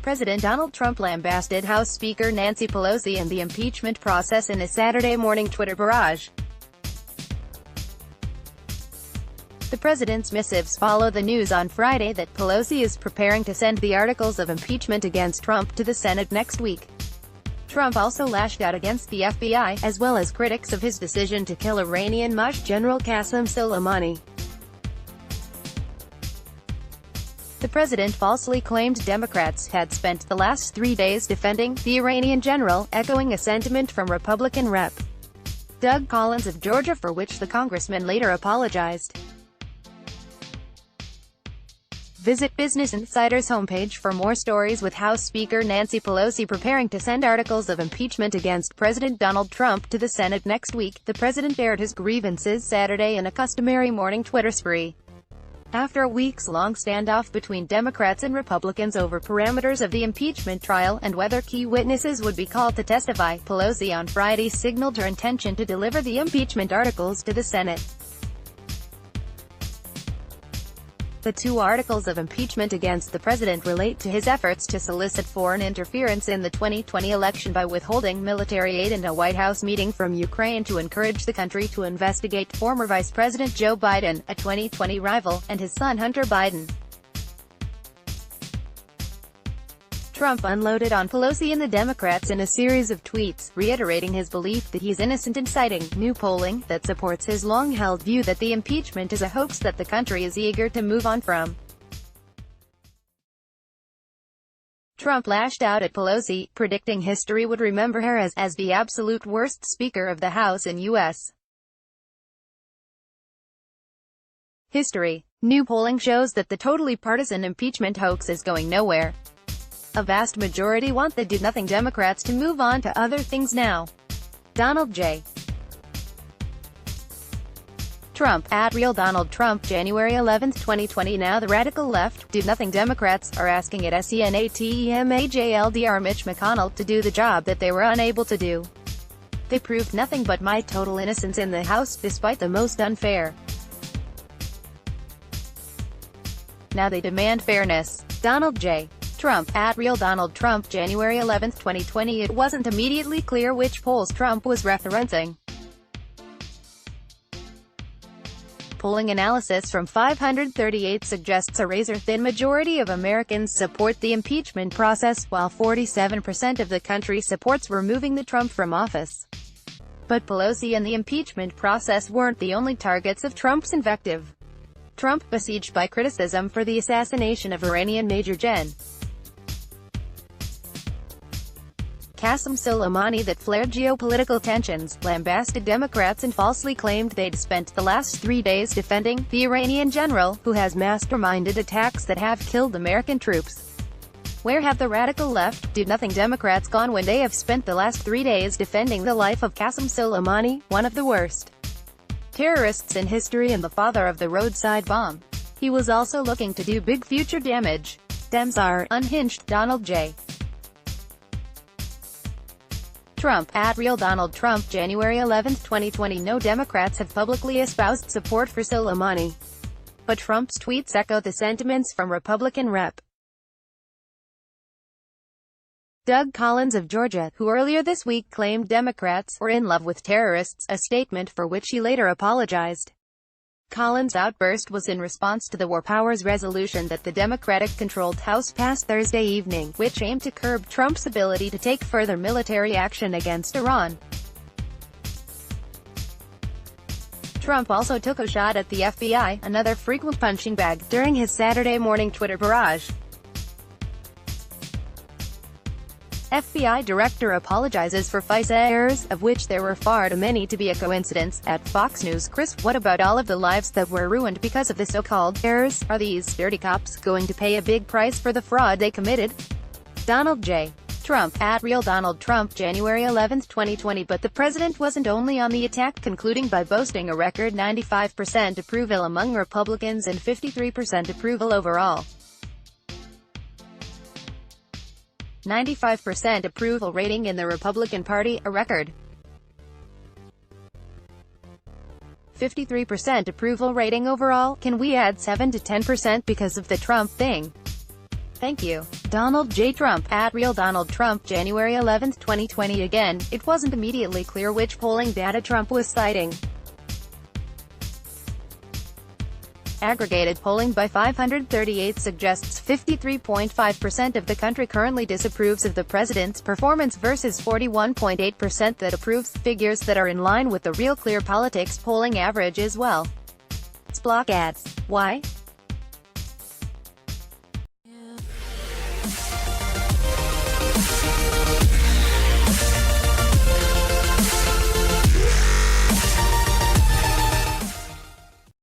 President Donald Trump lambasted House Speaker Nancy Pelosi and the impeachment process in a Saturday morning Twitter barrage. The president's missives follow the news on Friday that Pelosi is preparing to send the articles of impeachment against Trump to the Senate next week. Trump also lashed out against the FBI, as well as critics of his decision to kill Iranian Maj General Qasem Soleimani. The president falsely claimed Democrats had spent the last 3 days defending the Iranian general, echoing a sentiment from Republican Rep. Doug Collins of Georgia, for which the congressman later apologized. Visit Business Insider's homepage for more stories with House Speaker Nancy Pelosi preparing to send articles of impeachment against President Donald Trump to the Senate next week. The president aired his grievances Saturday in a customary morning Twitter spree. After a weeks-long standoff between Democrats and Republicans over parameters of the impeachment trial and whether key witnesses would be called to testify, Pelosi on Friday signaled her intention to deliver the impeachment articles to the Senate. The 2 articles of impeachment against the president relate to his efforts to solicit foreign interference in the 2020 election by withholding military aid and a White House meeting from Ukraine to encourage the country to investigate former Vice President Joe Biden, a 2020 rival, and his son Hunter Biden. Trump unloaded on Pelosi and the Democrats in a series of tweets, reiterating his belief that he's innocent and citing new polling that supports his long-held view that the impeachment is a hoax that the country is eager to move on from. Trump lashed out at Pelosi, predicting history would remember her as the absolute worst Speaker of the House in U.S. history. New polling shows that the totally partisan impeachment hoax is going nowhere. A vast majority want the do-nothing Democrats to move on to other things now. Donald J. Trump, @RealDonaldTrump, January 11, 2020. Now the radical left, do-nothing Democrats, are asking at SENATEMAJLDR Mitch McConnell to do the job that they were unable to do. They proved nothing but my total innocence in the House, despite the most unfair. Now they demand fairness. Donald J. Trump, @RealDonaldTrump, January 11, 2020. It wasn't immediately clear which polls Trump was referencing. Polling analysis from 538 suggests a razor-thin majority of Americans support the impeachment process, while 47% of the country supports removing the Trump from office. But Pelosi and the impeachment process weren't the only targets of Trump's invective. Trump, besieged by criticism for the assassination of Iranian Major Gen. Qasem Soleimani that flared geopolitical tensions, lambasted Democrats and falsely claimed they'd spent the last 3 days defending the Iranian general, who has masterminded attacks that have killed American troops. Where have the radical left, do-nothing Democrats gone when they have spent the last 3 days defending the life of Qasem Soleimani, one of the worst terrorists in history and the father of the roadside bomb? He was also looking to do big future damage. Dems are unhinged. Donald J. Trump, @RealDonaldTrump, January 11, 2020. No Democrats have publicly espoused support for Soleimani. But Trump's tweets echo the sentiments from Republican Rep. Doug Collins of Georgia, who earlier this week claimed Democrats were in love with terrorists, a statement for which he later apologized. Collins' outburst was in response to the War Powers resolution that the Democratic-controlled House passed Thursday evening, which aimed to curb Trump's ability to take further military action against Iran. Trump also took a shot at the FBI, another frequent punching bag, during his Saturday morning Twitter barrage. FBI director apologizes for FISA errors, of which there were far too many to be a coincidence. At Fox News, Chris, what about all of the lives that were ruined because of the so-called errors? Are these dirty cops going to pay a big price for the fraud they committed? Donald J. Trump, @RealDonaldTrump, January 11, 2020. But the president wasn't only on the attack, concluding by boasting a record 95% approval among Republicans and 53% approval overall. 95% approval rating in the Republican Party, a record. 53% approval rating overall. Can we add 7 to 10% because of the Trump thing? Thank you. Donald J. Trump, at Real Donald Trump, January 11, 2020. Again, it wasn't immediately clear which polling data Trump was citing. Aggregated polling by 538 suggests 53.5% of the country currently disapproves of the president's performance versus 41.8% that approves, figures that are in line with the Real Clear Politics polling average as well. Let's block ads. Why?